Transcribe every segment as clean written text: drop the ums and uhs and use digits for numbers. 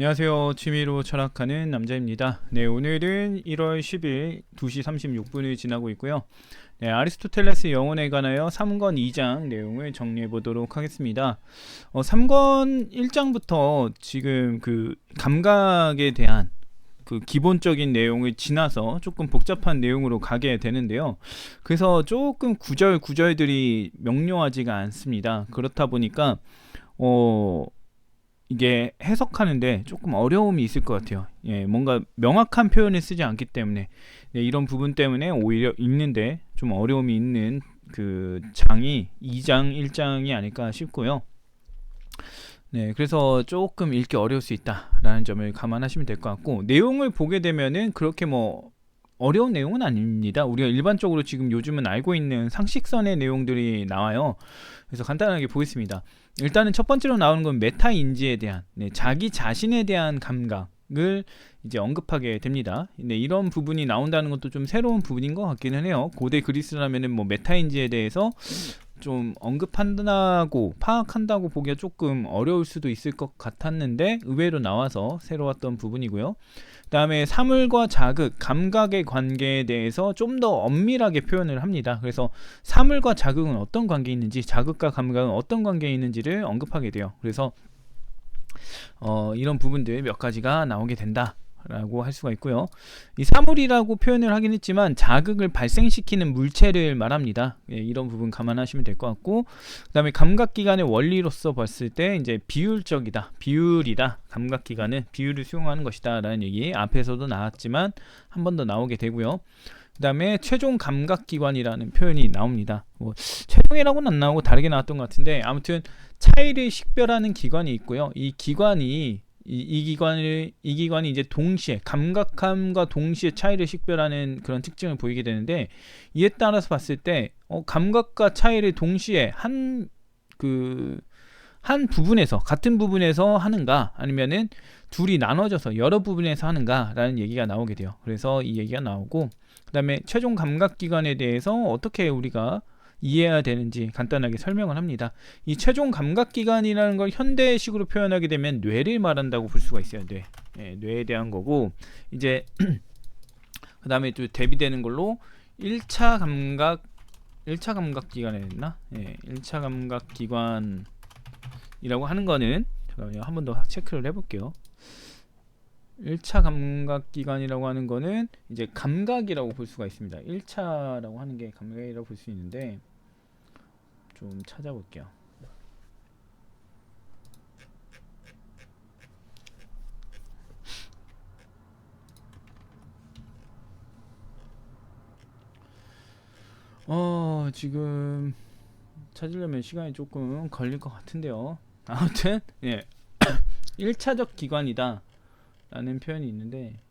안녕하세요. 취미로 철학하는 남자입니다. 네, 오늘은 1월 10일 2시 36분을 지나고 있고요. 네, 아리스토텔레스 영혼에 관하여 3권 2장 내용을 정리해 보도록 하겠습니다. 3권 1장부터 지금 그 감각에 대한 그 기본적인 내용을 지나서 조금 복잡한 내용으로 가게 되는데요. 그래서 조금 구절들이 명료하지가 않습니다. 그렇다 보니까 이게 해석하는데 조금 어려움이 있을 것 같아요. 뭔가 명확한 표현을 쓰지 않기 때문에 이런 부분 때문에 오히려 읽는데 좀 어려움이 있는 그 장이 2장 1장이 아닐까 싶고요. 네, 그래서 조금 읽기 어려울 수 있다라는 점을 감안하시면 될 것 같고, 내용을 보게 되면은 그렇게 어려운 내용은 아닙니다. 우리가 일반적으로 지금 요즘은 알고 있는 상식선의 내용들이 나와요. 그래서 간단하게 보겠습니다. 일단은 첫 번째로 나오는 건 메타인지에 대한, 자기 자신에 대한 감각을 이제 언급하게 됩니다. 이런 부분이 나온다는 것도 좀 새로운 부분인 것 같기는 해요. 고대 그리스라면은 메타인지에 대해서 좀 언급한다고 파악한다고 보기가 조금 어려울 수도 있을 것 같았는데 의외로 나와서 새로웠던 부분이고요. 그 다음에 사물과 자극, 감각의 관계에 대해서 좀 더 엄밀하게 표현을 합니다. 그래서 사물과 자극은 어떤 관계에 있는지, 자극과 감각은 어떤 관계에 있는지를 언급하게 돼요. 그래서 이런 부분들 몇 가지가 나오게 된다 라고 할 수가 있고요. 이 사물이라고 표현을 하긴 했지만 자극을 발생시키는 물체를 말합니다. 이런 부분 감안하시면 될 것 같고, 그 다음에 감각기관의 원리로서 봤을 때 이제 비율적이다, 비율이다, 감각기관은 비율을 수용하는 것이다 라는 얘기 앞에서도 나왔지만 한 번 더 나오게 되고요. 그 다음에 최종 감각기관이라는 표현이 나옵니다. 최종이라고는 안 나오고 다르게 나왔던 것 같은데, 아무튼 차이를 식별하는 기관이 있고요. 이 기관이 이제 동시에 감각함과 동시에 차이를 식별하는 그런 특징을 보이게 되는데, 이에 따라서 봤을 때 감각과 차이를 동시에 한 부분에서, 같은 부분에서 하는가, 아니면은 둘이 나눠져서 여러 부분에서 하는가 라는 얘기가 나오게 돼요. 그래서 이 얘기가 나오고, 그 다음에 최종 감각기관에 대해서 어떻게 우리가 이해해야 되는지 간단하게 설명을 합니다. 이 최종 감각기관이라는 걸 현대식으로 표현하게 되면 뇌를 말한다고 볼 수가 있어요. 뇌에 대한 거고, 이제 그 다음에 또 대비되는 걸로 1차 감각기관에 했나? 1차 감각기관이라고 하는 거는, 잠깐만요, 한 번 더 체크를 해볼게요. 1차 감각기관이라고 하는 거는 이제 감각이라고 볼 수가 있습니다. 1차라고 하는 게 감각이라고 볼 수 있는데, 좀 찾아볼게요. 지금 찾으려면 시간이 조금 걸릴 것 같은데요. 아무튼 1차적 기관이다 라는 표현이 있는데,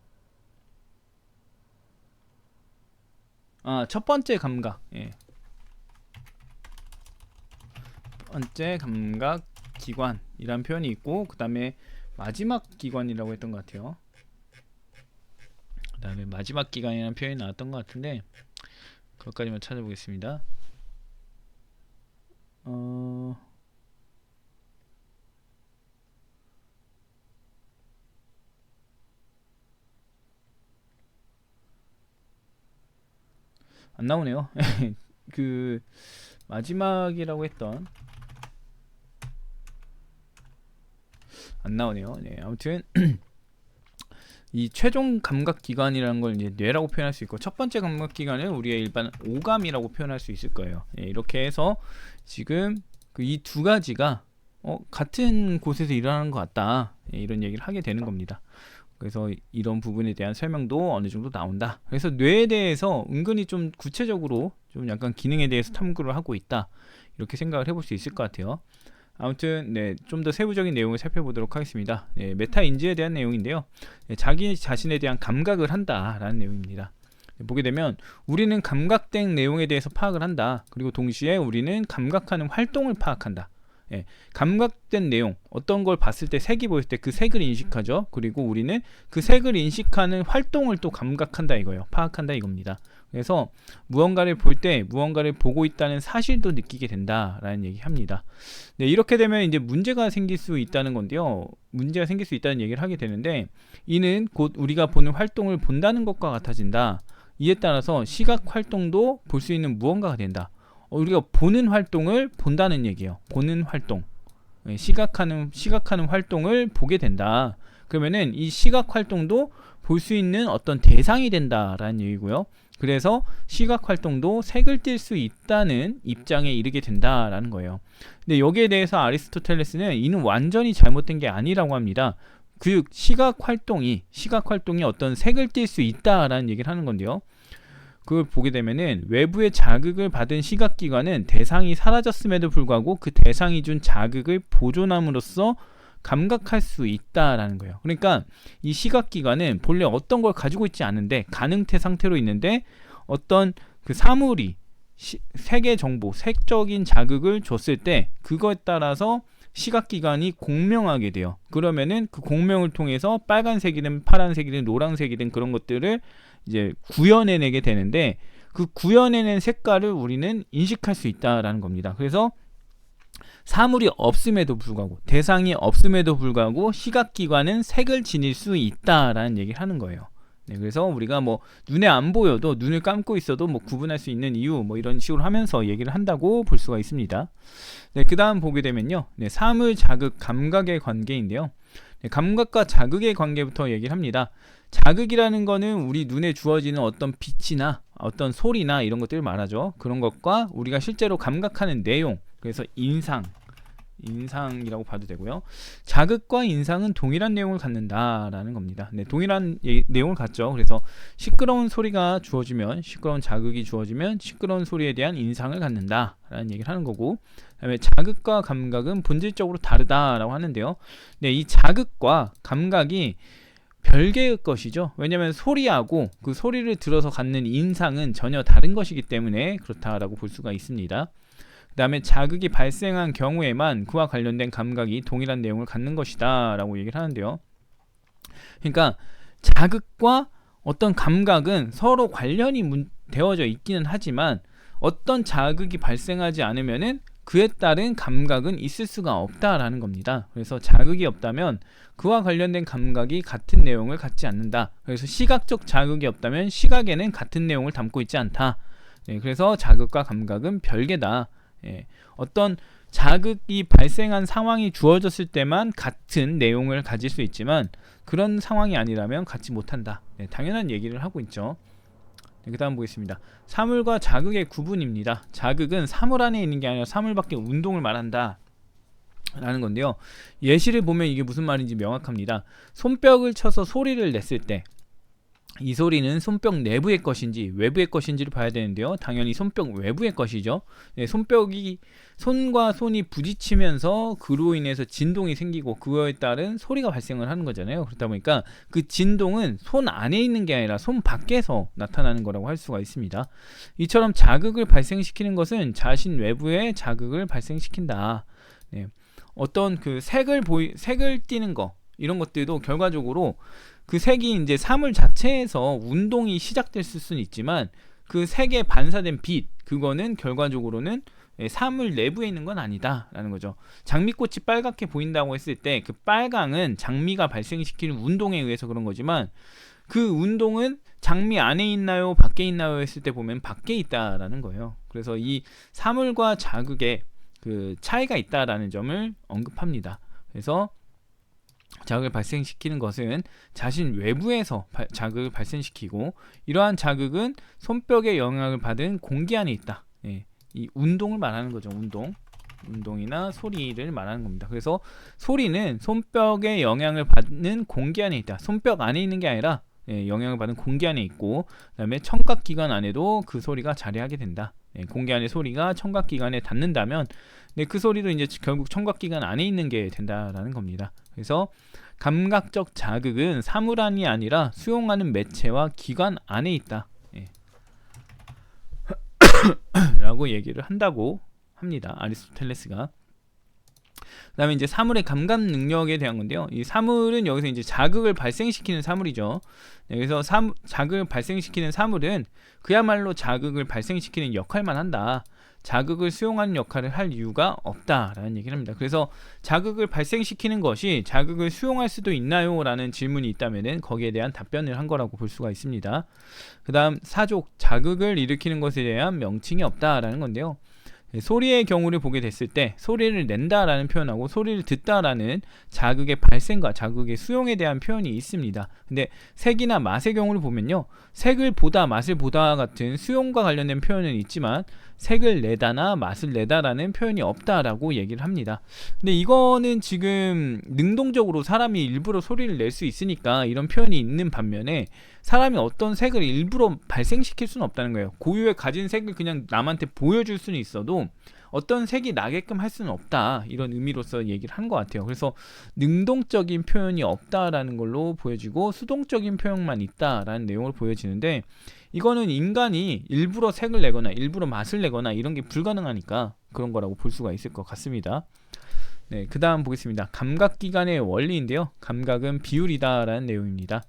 첫 번째 감각, 번째 감각 기관이란 표현이 있고, 그 다음에 마지막 기관이라고 했던 것 같아요. 그 다음에 마지막 기관이라는 표현이 나왔던 것 같은데, 그것까지만 찾아보겠습니다. 안 나오네요. 그 마지막이라고 했던, 안 나오네요. 아무튼 이 최종 감각기관이라는 걸 이제 뇌라고 표현할 수 있고, 첫 번째 감각기관은 우리의 일반 오감이라고 표현할 수 있을 거예요. 이렇게 해서 지금 이 두 가지가 같은 곳에서 일어나는 것 같다, 이런 얘기를 하게 되는 겁니다. 그래서 이런 부분에 대한 설명도 어느 정도 나온다. 그래서 뇌에 대해서 은근히 좀 구체적으로 좀 약간 기능에 대해서 탐구를 하고 있다, 이렇게 생각을 해볼 수 있을 것 같아요. 아무튼 좀 더 세부적인 내용을 살펴보도록 하겠습니다. 메타인지에 대한 내용인데요. 자기 자신에 대한 감각을 한다라는 내용입니다. 보게 되면 우리는 감각된 내용에 대해서 파악을 한다. 그리고 동시에 우리는 감각하는 활동을 파악한다. 감각된 내용, 어떤 걸 봤을 때, 색이 보일 때 그 색을 인식하죠. 그리고 우리는 그 색을 인식하는 활동을 또 감각한다 이거예요. 파악한다 이겁니다. 그래서 무언가를 볼 때 무언가를 보고 있다는 사실도 느끼게 된다라는 얘기합니다. 네, 이렇게 되면 이제 문제가 생길 수 있다는 건데요. 문제가 생길 수 있다는 얘기를 하게 되는데, 이는 곧 우리가 보는 활동을 본다는 것과 같아진다. 이에 따라서 시각 활동도 볼 수 있는 무언가가 된다. 우리가 보는 활동을 본다는 얘기예요. 보는 활동, 시각하는 활동을 보게 된다. 그러면은 이 시각 활동도 볼 수 있는 어떤 대상이 된다라는 얘기고요. 그래서 시각 활동도 색을 띌 수 있다는 입장에 이르게 된다라는 거예요. 근데 여기에 대해서 아리스토텔레스는 이는 완전히 잘못된 게 아니라고 합니다. 그 시각 활동이 어떤 색을 띌 수 있다라는 얘기를 하는 건데요. 그걸 보게 되면은 외부의 자극을 받은 시각기관은 대상이 사라졌음에도 불구하고 그 대상이 준 자극을 보존함으로써 감각할 수 있다라는 거예요. 그러니까 이 시각기관은 본래 어떤 걸 가지고 있지 않은데 가능태 상태로 있는데 어떤 그 사물이 색의 정보, 색적인 자극을 줬을 때 그거에 따라서 시각기관이 공명하게 돼요. 그러면은 그 공명을 통해서 빨간색이든 파란색이든 노란색이든 그런 것들을 이제 구현해내게 되는데, 그 구현해낸 색깔을 우리는 인식할 수 있다라는 겁니다. 그래서 사물이 없음에도 불구하고, 대상이 없음에도 불구하고 시각기관은 색을 지닐 수 있다라는 얘기를 하는 거예요. 네, 그래서 우리가 뭐 눈에 안 보여도 눈을 감고 있어도 뭐 구분할 수 있는 이유, 뭐 이런 식으로 하면서 얘기를 한다고 볼 수가 있습니다. 네, 그 다음 보게 되면요, 네, 사물, 자극, 감각의 관계인데요. 네, 감각과 자극의 관계부터 얘기를 합니다. 자극이라는 거는 우리 눈에 주어지는 어떤 빛이나 어떤 소리나 이런 것들을 말하죠. 그런 것과 우리가 실제로 감각하는 내용, 그래서 인상이라고 봐도 되고요. 자극과 인상은 동일한 내용을 갖는다라는 겁니다. 네, 동일한 내용을 갖죠. 그래서 시끄러운 소리가 주어지면, 시끄러운 자극이 주어지면 시끄러운 소리에 대한 인상을 갖는다라는 얘기를 하는 거고, 그다음에 자극과 감각은 본질적으로 다르다라고 하는데요. 네, 이 자극과 감각이 별개의 것이죠. 왜냐하면 소리하고 그 소리를 들어서 갖는 인상은 전혀 다른 것이기 때문에 그렇다라고 볼 수가 있습니다. 그 다음에 자극이 발생한 경우에만 그와 관련된 감각이 동일한 내용을 갖는 것이다 라고 얘기를 하는데요. 그러니까 자극과 어떤 감각은 서로 관련이 되어져 있기는 하지만 어떤 자극이 발생하지 않으면은 그에 따른 감각은 있을 수가 없다라는 겁니다. 그래서 자극이 없다면 그와 관련된 감각이 같은 내용을 갖지 않는다. 그래서 시각적 자극이 없다면 시각에는 같은 내용을 담고 있지 않다. 네, 그래서 자극과 감각은 별개다. 어떤 자극이 발생한 상황이 주어졌을 때만 같은 내용을 가질 수 있지만 그런 상황이 아니라면 갖지 못한다. 당연한 얘기를 하고 있죠. 그 다음 보겠습니다. 사물과 자극의 구분입니다. 자극은 사물 안에 있는 게 아니라 사물 밖의 운동을 말한다 라는 건데요. 예시를 보면 이게 무슨 말인지 명확합니다. 손뼉을 쳐서 소리를 냈을 때 이 소리는 손뼉 내부의 것인지 외부의 것인지를 봐야 되는데요. 당연히 손뼉 외부의 것이죠. 네, 손과 손이 부딪히면서 그로 인해서 진동이 생기고 그거에 따른 소리가 발생을 하는 거잖아요. 그렇다 보니까 그 진동은 손 안에 있는 게 아니라 손 밖에서 나타나는 거라고 할 수가 있습니다. 이처럼 자극을 발생시키는 것은 자신 외부에 자극을 발생시킨다. 네, 어떤 그 색을 띠는 거, 이런 것들도 결과적으로 그 색이 이제 사물 자체에서 운동이 시작될 수는 있지만 그 색에 반사된 빛, 그거는 결과적으로는 사물 내부에 있는 건 아니다 라는 거죠. 장미꽃이 빨갛게 보인다고 했을 때 그 빨강은 장미가 발생시키는 운동에 의해서 그런 거지만 그 운동은 장미 안에 있나요 밖에 있나요 했을 때 보면 밖에 있다라는 거예요. 그래서 이 사물과 자극에 그 차이가 있다라는 점을 언급합니다. 그래서 자극을 발생시키는 것은 자신 외부에서 자극을 발생시키고, 이러한 자극은 손뼉의 영향을 받은 공기 안에 있다. 이 운동을 말하는 거죠. 운동이나 소리를 말하는 겁니다. 그래서 소리는 손뼉의 영향을 받는 공기 안에 있다. 손뼉 안에 있는 게 아니라 영향을 받은 공기 안에 있고, 그 다음에 청각기관 안에도 그 소리가 자리하게 된다. 공기 안의 소리가 청각기관에 닿는다면 그 소리도 이제 결국 청각기관 안에 있는 게 된다라는 겁니다. 그래서 감각적 자극은 사물 안이 아니라 수용하는 매체와 기관 안에 있다 라고 얘기를 한다고 합니다. 아리스토텔레스가. 그다음에 이제 사물의 감각 능력에 대한 건데요. 이 사물은 여기서 이제 자극을 발생시키는 사물이죠. 네, 그래서 자극을 발생시키는 사물은 그야말로 자극을 발생시키는 역할만 한다. 자극을 수용하는 역할을 할 이유가 없다라는 얘기를 합니다. 그래서 자극을 발생시키는 것이 자극을 수용할 수도 있나요? 라는 질문이 있다면은 거기에 대한 답변을 한 거라고 볼 수가 있습니다. 그 다음 사족, 자극을 일으키는 것에 대한 명칭이 없다라는 건데요. 소리의 경우를 보게 됐을 때 소리를 낸다라는 표현하고 소리를 듣다라는 자극의 발생과 자극의 수용에 대한 표현이 있습니다. 근데 색이나 맛의 경우를 보면요, 색을 보다 맛을 보다 같은 수용과 관련된 표현은 있지만 색을 내다나 맛을 내다라는 표현이 없다라고 얘기를 합니다. 근데 이거는 지금 능동적으로 사람이 일부러 소리를 낼 수 있으니까 이런 표현이 있는 반면에 사람이 어떤 색을 일부러 발생시킬 수는 없다는 거예요. 고유의 가진 색을 그냥 남한테 보여줄 수는 있어도 어떤 색이 나게끔 할 수는 없다, 이런 의미로서 얘기를 한 것 같아요. 그래서 능동적인 표현이 없다라는 걸로 보여지고 수동적인 표현만 있다라는 내용을 보여지는데, 이거는 인간이 일부러 색을 내거나 일부러 맛을 내거나 이런 게 불가능하니까 그런 거라고 볼 수가 있을 것 같습니다. 네, 그 다음 보겠습니다. 감각기관의 원리인데요, 감각은 비율이다 라는 내용입니다.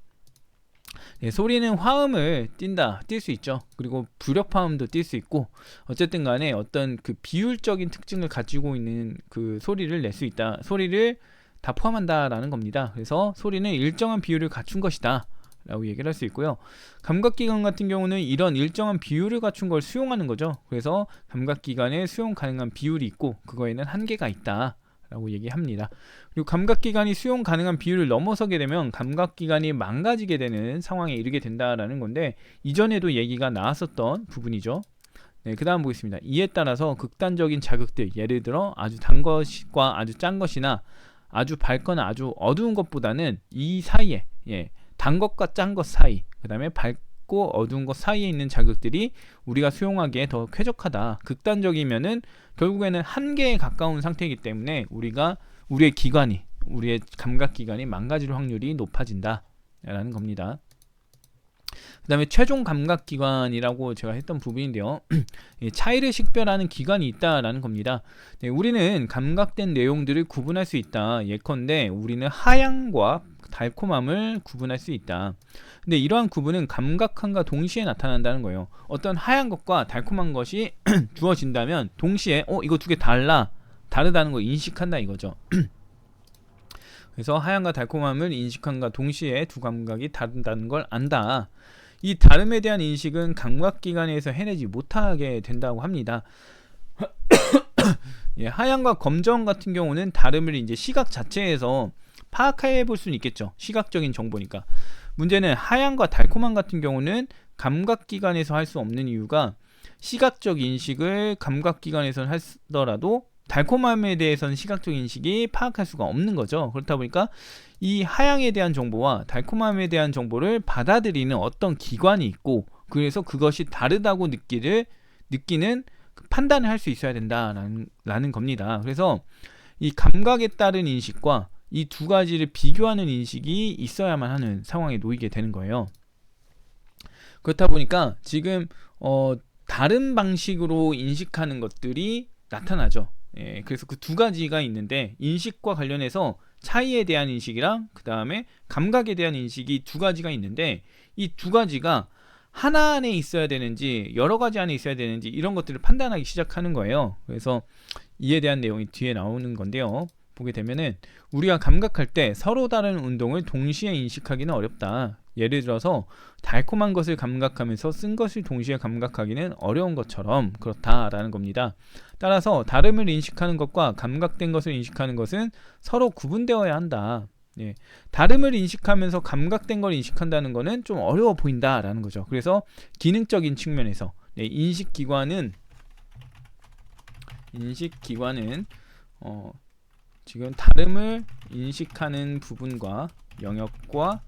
네, 소리는 화음을 띌 수 있죠. 그리고 불협화음도 띌 수 있고, 어쨌든 간에 어떤 그 비율적인 특징을 가지고 있는 그 소리를 낼 수 있다, 소리를 다 포함한다 라는 겁니다. 그래서 소리는 일정한 비율을 갖춘 것이다 라고 얘기를 할 수 있고요. 감각기관 같은 경우는 이런 일정한 비율을 갖춘 걸 수용하는 거죠. 그래서 감각기관에 수용 가능한 비율이 있고 그거에는 한계가 있다 라고 얘기합니다. 그리고 감각기관이 수용 가능한 비율을 넘어서게 되면 감각기관이 망가지게 되는 상황에 이르게 된다라는 건데, 이전에도 얘기가 나왔었던 부분이죠. 네, 그 다음 보겠습니다. 이에 따라서 극단적인 자극들, 예를 들어 아주 단 것과 아주 짠 것이나 아주 밝거나 아주 어두운 것보다는 이 사이에, 단 것과 짠 것 사이, 그 다음에 밝고 어두운 것 사이에 있는 자극들이 우리가 수용하기에 더 쾌적하다. 극단적이면은 결국에는 한계에 가까운 상태이기 때문에 우리의 기관이, 우리의 감각기관이 망가질 확률이 높아진다 라는 겁니다. 그 다음에 최종 감각기관이라고 제가 했던 부분인데요. 차이를 식별하는 기관이 있다라는 겁니다. 네, 우리는 감각된 내용들을 구분할 수 있다. 예컨대 우리는 하향과 달콤함을 구분할 수 있다. 근데 이러한 구분은 감각함과 동시에 나타난다는 거예요. 어떤 하얀 것과 달콤한 것이 주어진다면 동시에 이거 두 개 다르다는 걸 인식한다 이거죠. 그래서 하얀과 달콤함을 인식함과 동시에 두 감각이 다르다는 걸 안다. 이 다름에 대한 인식은 감각기관에서 해내지 못하게 된다고 합니다. 하얀과 검정 같은 경우는 다름을 이제 시각 자체에서 파악해 볼 수는 있겠죠. 시각적인 정보니까. 문제는 하얀과 달콤함 같은 경우는 감각기관에서 할 수 없는 이유가, 시각적 인식을 감각기관에서 하더라도 달콤함에 대해서는 시각적 인식이 파악할 수가 없는 거죠. 그렇다 보니까 이 하향에 대한 정보와 달콤함에 대한 정보를 받아들이는 어떤 기관이 있고, 그래서 그것이 다르다고 느끼는 판단을 할 수 있어야 된다라는 겁니다. 그래서 이 감각에 따른 인식과 이 두 가지를 비교하는 인식이 있어야만 하는 상황에 놓이게 되는 거예요. 그렇다 보니까 지금 다른 방식으로 인식하는 것들이 나타나죠. 그래서 그 두 가지가 있는데, 인식과 관련해서 차이에 대한 인식이랑 그 다음에 감각에 대한 인식이 두 가지가 있는데, 이 두 가지가 하나 안에 있어야 되는지 여러 가지 안에 있어야 되는지 이런 것들을 판단하기 시작하는 거예요. 그래서 이에 대한 내용이 뒤에 나오는 건데요. 보게 되면은 우리가 감각할 때 서로 다른 운동을 동시에 인식하기는 어렵다. 예를 들어서 달콤한 것을 감각하면서 쓴 것을 동시에 감각하기는 어려운 것처럼 그렇다라는 겁니다. 따라서 다름을 인식하는 것과 감각된 것을 인식하는 것은 서로 구분되어야 한다. 다름을 인식하면서 감각된 걸 인식한다는 것은 좀 어려워 보인다라는 거죠. 그래서 기능적인 측면에서 인식기관은 지금 다름을 인식하는 부분과 영역과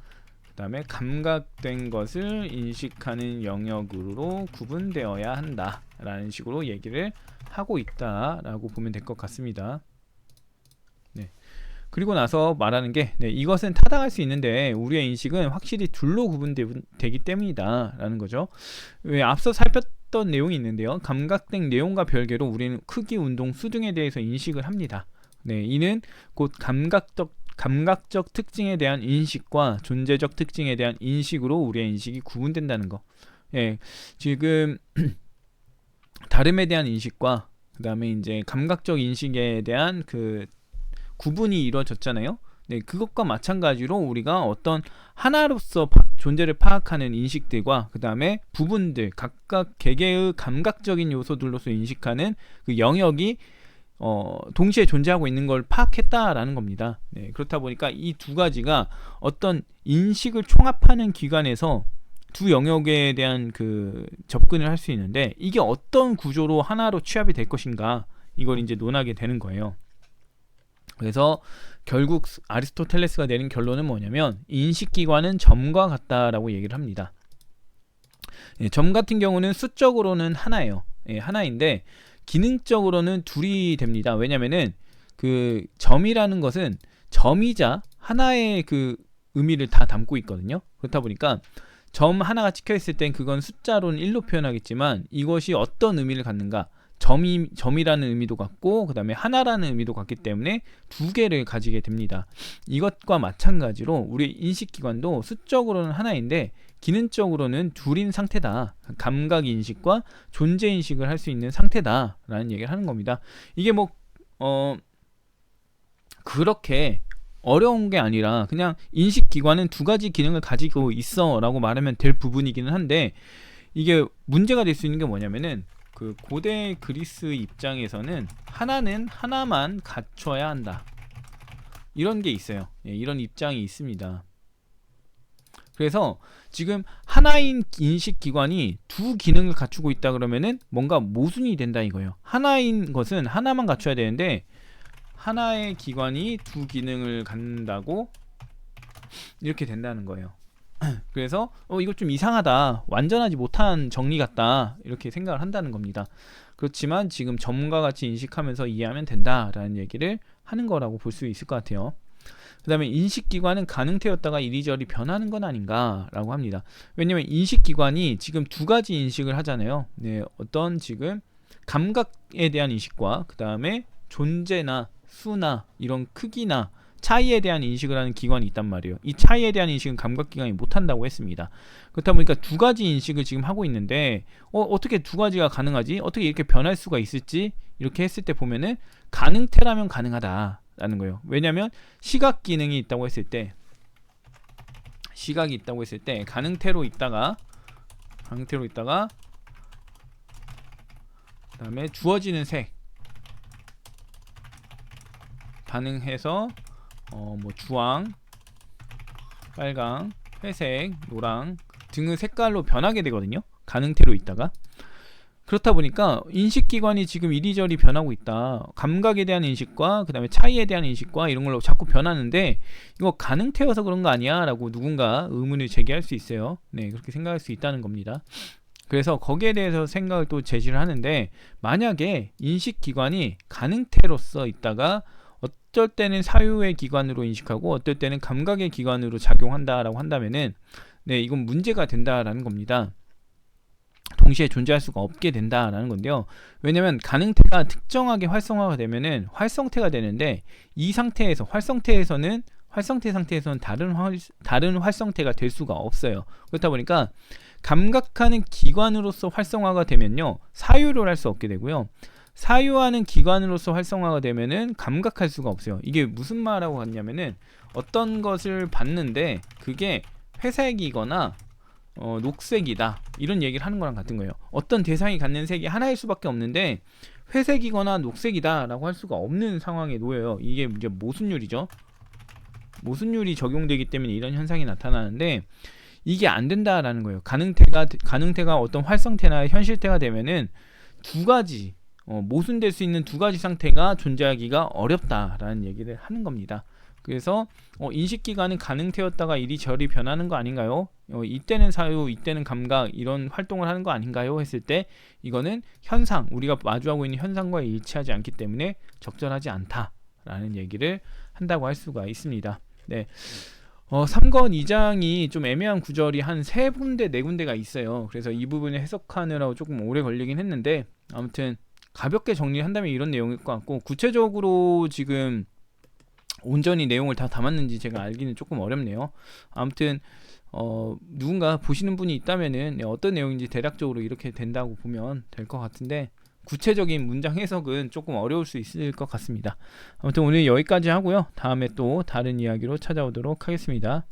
그 다음에 감각된 것을 인식하는 영역으로 구분되어야 한다 라는 식으로 얘기를 하고 있다 라고 보면 될 것 같습니다. 그리고 나서 말하는 게, 이것은 타당할 수 있는데 우리의 인식은 확실히 둘로 구분되기 때문이다 라는 거죠. 왜 앞서 살폈던 내용이 있는데요, 감각된 내용과 별개로 우리는 크기, 운동, 수 등에 대해서 인식을 합니다. 네, 이는 곧 감각적 특징에 대한 인식과 존재적 특징에 대한 인식으로 우리의 인식이 구분된다는 거. 예, 지금 다름에 대한 인식과 그 다음에 이제 감각적 인식에 대한 그 구분이 이루어졌잖아요. 네, 그것과 마찬가지로 우리가 어떤 하나로서 존재를 파악하는 인식들과 그 다음에 부분들, 각각 개개의 감각적인 요소들로서 인식하는 그 영역이 동시에 존재하고 있는 걸 파악했다라는 겁니다. 네, 그렇다 보니까 이 두 가지가 어떤 인식을 총합하는 기관에서 두 영역에 대한 그 접근을 할 수 있는데, 이게 어떤 구조로 하나로 취합이 될 것인가, 이걸 이제 논하게 되는 거예요. 그래서 결국 아리스토텔레스가 내린 결론은 뭐냐면, 인식기관은 점과 같다라고 얘기를 합니다. 예, 점 같은 경우는 수적으로는 하나예요. 예, 하나인데 기능적으로는 둘이 됩니다. 왜냐면은 그 점이라는 것은 점이자 하나의 그 의미를 다 담고 있거든요. 그렇다 보니까 점 하나가 찍혀 있을 땐 그건 숫자로는 1로 표현하겠지만, 이것이 어떤 의미를 갖는가, 점이라는 의미도 갖고 그 다음에 하나라는 의미도 갖기 때문에 두 개를 가지게 됩니다. 이것과 마찬가지로 우리 인식기관도 수적으로는 하나인데 기능적으로는 둘인 상태다. 감각인식과 존재인식을 할 수 있는 상태다 라는 얘기를 하는 겁니다. 이게 뭐 그렇게 어려운 게 아니라 그냥 인식기관은 두 가지 기능을 가지고 있어 라고 말하면 될 부분이기는 한데, 이게 문제가 될 수 있는 게 뭐냐면은, 그 고대 그리스 입장에서는 하나는 하나만 갖춰야 한다, 이런 게 있어요. 예, 이런 입장이 있습니다. 그래서 지금 하나인 인식기관이 두 기능을 갖추고 있다 그러면은 뭔가 모순이 된다 이거예요. 하나인 것은 하나만 갖춰야 되는데 하나의 기관이 두 기능을 갖는다고 이렇게 된다는 거예요. 그래서 이거 좀 이상하다, 완전하지 못한 정리 같다, 이렇게 생각을 한다는 겁니다. 그렇지만 지금 점과 같이 인식하면서 이해하면 된다라는 얘기를 하는 거라고 볼 수 있을 것 같아요. 그 다음에 인식기관은 가능태였다가 이리저리 변하는 건 아닌가 라고 합니다. 왜냐면 인식기관이 지금 두 가지 인식을 하잖아요. 네, 어떤 지금 감각에 대한 인식과 그 다음에 존재나 수나 이런 크기나 차이에 대한 인식을 하는 기관이 있단 말이에요. 이 차이에 대한 인식은 감각기관이 못한다고 했습니다. 그렇다 보니까 두 가지 인식을 지금 하고 있는데 어떻게 두 가지가 가능하지? 어떻게 이렇게 변할 수가 있을지? 이렇게 했을 때 보면은 가능태라면 가능하다라는 거예요. 왜냐하면 시각 기능이 있다고 했을 때, 시각이 있다고 했을 때 가능태로 있다가 그다음에 주어지는 색 반응해서 뭐 주황, 빨강, 회색, 노랑 등의 색깔로 변하게 되거든요. 가능태로 있다가. 그렇다 보니까 인식기관이 지금 이리저리 변하고 있다. 감각에 대한 인식과 그 다음에 차이에 대한 인식과 이런 걸로 자꾸 변하는데 이거 가능태여서 그런 거 아니야? 라고 누군가 의문을 제기할 수 있어요. 네, 그렇게 생각할 수 있다는 겁니다. 그래서 거기에 대해서 생각을 또 제시를 하는데, 만약에 인식기관이 가능태로서 있다가 어떨 때는 사유의 기관으로 인식하고 어떨 때는 감각의 기관으로 작용한다라고 한다면은, 네, 이건 문제가 된다라는 겁니다. 동시에 존재할 수가 없게 된다라는 건데요. 왜냐면 가능태가 특정하게 활성화가 되면은 활성태가 되는데, 이 상태에서 활성태 상태에서는 다른 활성태가 될 수가 없어요. 그렇다 보니까 감각하는 기관으로서 활성화가 되면요, 사유를 할 수 없게 되고요. 사유하는 기관으로서 활성화가 되면은 감각할 수가 없어요. 이게 무슨 말하고 같냐면은, 어떤 것을 봤는데 그게 회색이거나 녹색이다, 이런 얘기를 하는 거랑 같은 거예요. 어떤 대상이 갖는 색이 하나일 수밖에 없는데 회색이거나 녹색이다 라고 할 수가 없는 상황에 놓여요. 이게 이제 모순율이죠. 모순율이 적용되기 때문에 이런 현상이 나타나는데, 이게 안 된다라는 거예요. 가능태가 어떤 활성태나 현실태가 되면은 두 가지 모순될 수 있는 두 가지 상태가 존재하기가 어렵다라는 얘기를 하는 겁니다. 그래서 인식기관은 가능태였다가 이리저리 변하는 거 아닌가요? 이때는 사유, 이때는 감각, 이런 활동을 하는 거 아닌가요? 했을 때 이거는 현상, 우리가 마주하고 있는 현상과 일치하지 않기 때문에 적절하지 않다라는 얘기를 한다고 할 수가 있습니다. 네. 3권 2장이 좀 애매한 구절이 한 3군데 4군데가 있어요. 그래서 이 부분을 해석하느라고 조금 오래 걸리긴 했는데, 아무튼 가볍게 정리한다면 이런 내용일 것 같고, 구체적으로 지금 온전히 내용을 다 담았는지 제가 알기는 조금 어렵네요. 아무튼 누군가 보시는 분이 있다면은 어떤 내용인지 대략적으로 이렇게 된다고 보면 될 것 같은데, 구체적인 문장 해석은 조금 어려울 수 있을 것 같습니다. 아무튼 오늘 여기까지 하고요. 다음에 또 다른 이야기로 찾아오도록 하겠습니다.